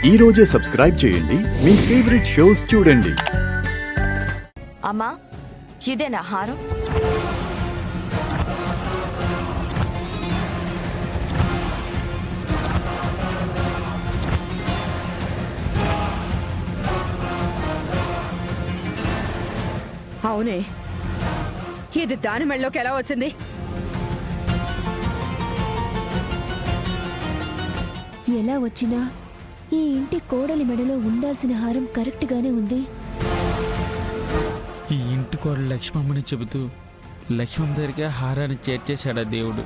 ఈ రోజే సబ్స్క్రైబ్ చేయండి, మీ ఫేవరెట్ షోస్ చూడండి. అమ్మా, ఇదేనా హారం? అవునే, ఇది దాని మెళ్ళలోకి ఎలా వచ్చింది? ఎలా వచ్చినా ఈ ఇంటి కోడలి మెడలో ఉండాల్సిన హారం కరెక్ట్ గానే ఉంది. ఈ ఇంటి కోడలు లక్ష్మమ్మని చెబుతూ లక్ష్మమ్మ దగ్గరికి హారాన్ని చేర్చేశాడా దేవుడు.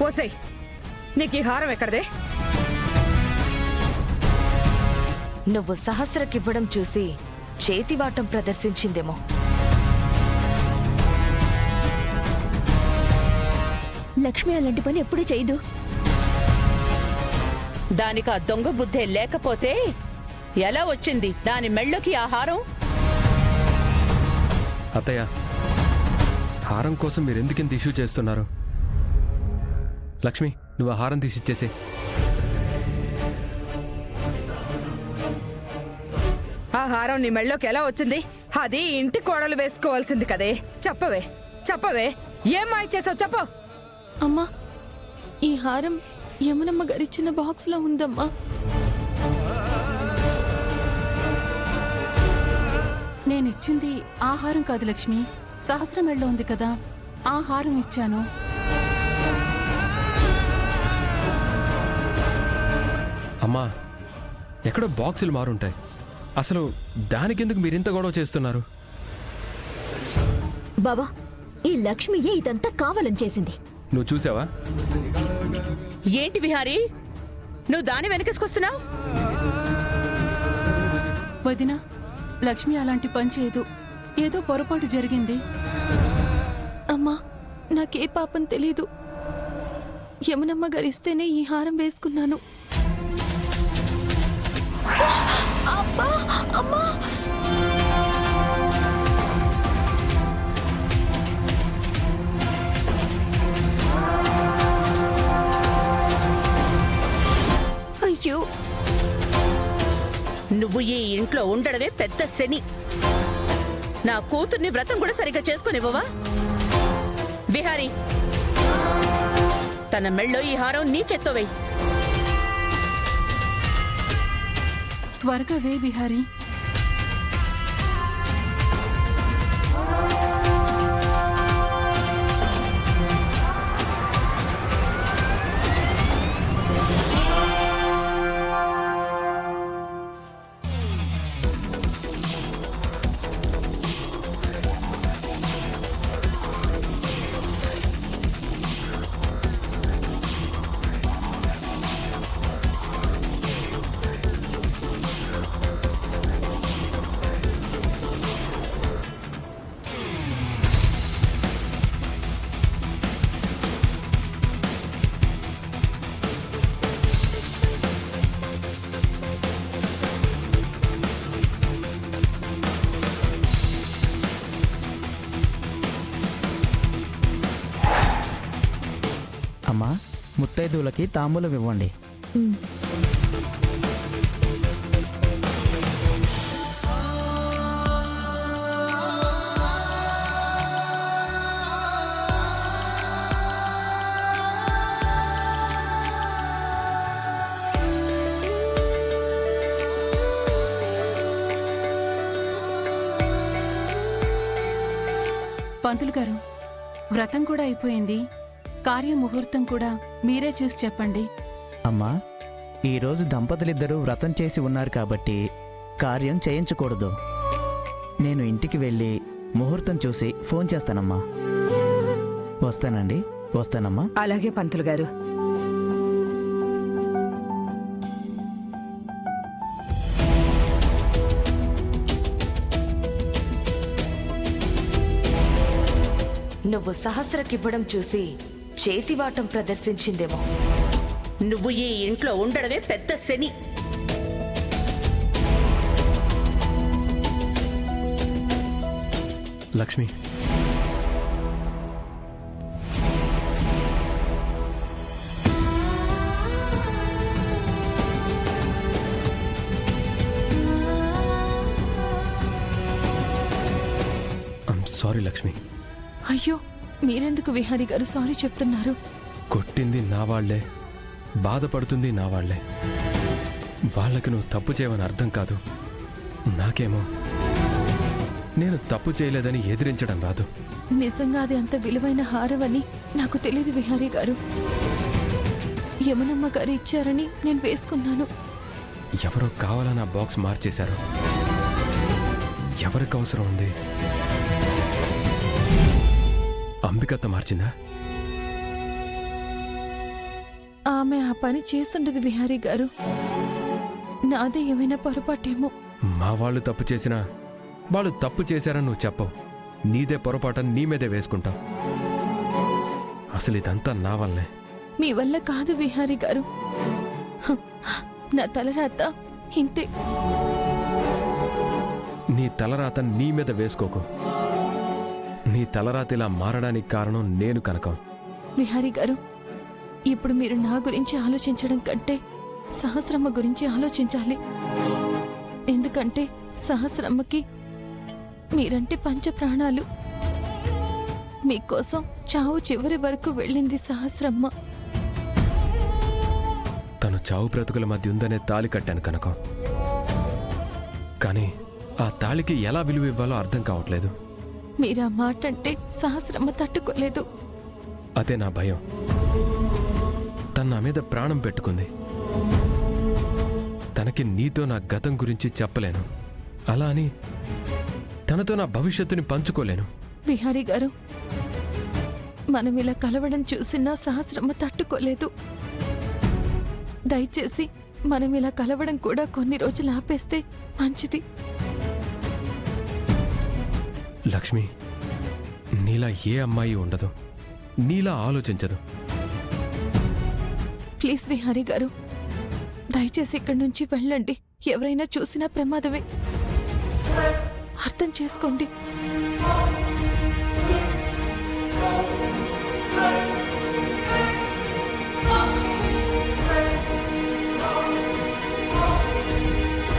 ఓసేయ్, నీకు ఈ హారం ఎక్కడదే? నువ్వు సహస్రకివ్వడం చూసి చేతివాటం ప్రదర్శించిందేమో. లక్ష్మి అలాంటి పని ఎప్పుడు చేయదు. దానికి ఆ దొంగ బుద్ధే లేకపోతే ఎలా వచ్చింది దాని మెళ్ళకి ఆ హారం? అత్తయ్య, హారం కోసం మీరు ఎందుకింత ఇష్యూ చేస్తున్నారు? లక్ష్మి, నువ్వు ఆ హారం తీసిచ్చేసే. ఆ హారం నీ మెళ్ళలోకి ఎలా వచ్చింది? అది ఇంటి కోడలు వేసుకోవాల్సింది కదే. చెప్పవే, చెప్పవే, ఏం మాయ చేసావు చెప్పు. అమ్మా, ఈ హారం యమునమ్మ గారిచ్చిన బాక్స్ లో ఉందమ్మా. నేనిచ్చింది ఆ హారం కాదు లక్ష్మి, సహస్రం మెళ్ళో ఉంది కదా, ఆ హారం ఇచ్చాను. అమ్మా, ఎక్కడో బాక్సులు మారుంటాయి. అసలు దానికెందుకు మీరింత గొడవ చేస్తున్నారు? బాబా, ఈ లక్ష్మియే ఇదంతా కావాలని చేసింది. నువ్వు చూసావా? ఏంటి విహారీ, నువ్వు దాని వెనకేసుకొస్తున్నావు? వదినా, లక్ష్మి అలాంటి పని చేయదు, ఏదో పొరపాటు జరిగింది. అమ్మా, నాకే పాపం తెలీదు. యమునమ్మ గారిస్తేనే ఈ హారం వేసుకున్నాను. అబ్బా, అమ్మా! అయ్యో, నువ్వు ఈ ఇంట్లో ఉండడమే పెద్ద శని. నా కూతుర్ని వ్రతం కూడా సరిగ్గా చేసుకునివ్వవా? విహారీ, తన మెళ్ళో ఈ హారం నీ చేత్తో వేయి. త్వరగా వే విహారీ. అమ్మా, ముత్తైదువులకి తాంబూలం ఇవ్వండి. పంతులు గారు, వ్రతం కూడా అయిపోయింది. కార్యముహూర్తం కూడా మీరే చూసి చెప్పండి. అమ్మా, ఈరోజు దంపతులిద్దరూ వ్రతం చేసి ఉన్నారు కాబట్టి కార్యం చేయించకూడదు. నేను ఇంటికి వెళ్ళి ముహూర్తం చూసి ఫోన్ చేస్తానమ్మా. వస్తానండి, వస్తానమ్మా. అలాగే పంతులు గారు. నువ్వు సహస్రకివ్వడం చూసి చేతివాటం ప్రదర్శించిందేమో. నువ్వు ఈ ఇంట్లో ఉండడమే పెద్ద శని. Lakshmi, I'm sorry Lakshmi. అయ్యో, మీరెందుకు విహారీ గారు సారీ చెప్తున్నారు? కొట్టింది నా వాళ్లే, బాధపడుతుంది నా వాళ్లే. వాళ్ళకి నువ్వు తప్పు చేయవని అర్థం కాదు. నాకేమో నేను తప్పు చేయలేదని ఎదిరించడం రాదు. నిజంగా అది అంత విలువైన హారమని నాకు తెలియదు విహారీ గారు. యమునమ్మ గారు ఇచ్చారని నేను వేసుకున్నాను. ఎవరో కావాలని ఆ బాక్స్ మార్చేశారు. ఎవరికి అవసరం ఉంది? అంబికత్త మార్చిందా? ఆమె ఆ పని చేస్తుండదు విహారీ గారు. నాదే ఏమైనా పొరపాటేమో. మా వాళ్ళు తప్పు చేసినా వాళ్ళు తప్పు చేశారని నువ్వు చెప్పవు. నీదే పొరపాటని నీ మీదే వేసుకుంటావు. అసలు ఇదంతా నా వల్లే. మీ వల్ల కాదు విహారీ గారు. హ, నా తలరాత ఇంతే. నీ తలరాత నీ మీద వేసుకోకు. నీ తలరాత ఇలా మారడానికి కారణం నేను కనకం. విహారీ గారు, ఇప్పుడు మీరు నా గురించి ఆలోచించడం కంటే సహస్రమ్మ గురించి ఆలోచించాలి. ఎందుకంటే సహస్రమ్మకి మీరంటే పంచ ప్రాణాలు. మీకోసం చావు చివరి వరకు వెళ్ళింది సహస్రమ్మ. తను చావు బ్రతుకుల మధ్య ఉందనే తాళి కట్టాను కనకం. కానీ ఆ తాళికి ఎలా విలువ ఇవ్వాలో అర్థం కావట్లేదు. మీరా మాట అంటే సహస్రమ్మ తట్టుకోలేదు. అదే నా భయం. తన నా మీద ప్రాణం పెట్టుకుంది. తనకి నీతో నా గతం గురించి చెప్పలేను. అలా అని తనతో నా భవిష్యత్తుని పంచుకోలేను. విహారీ గారు, మనం ఇలా కలవడం చూసినా సహస్రమ్మ తట్టుకోలేదు. దయచేసి మనం ఇలా కలవడం కూడా కొన్ని రోజులు ఆపేస్తే మంచిది. లక్ష్మి, నీలా ఏ అమ్మాయి ఉండదు. నీలా ఆలోచించదు. ప్లీజ్ విహారీ గారు, దయచేసి ఇక్కడి నుంచి వెళ్ళండి. ఎవరైనా చూసినా ప్రమాదమే. అర్థం చేసుకోండి.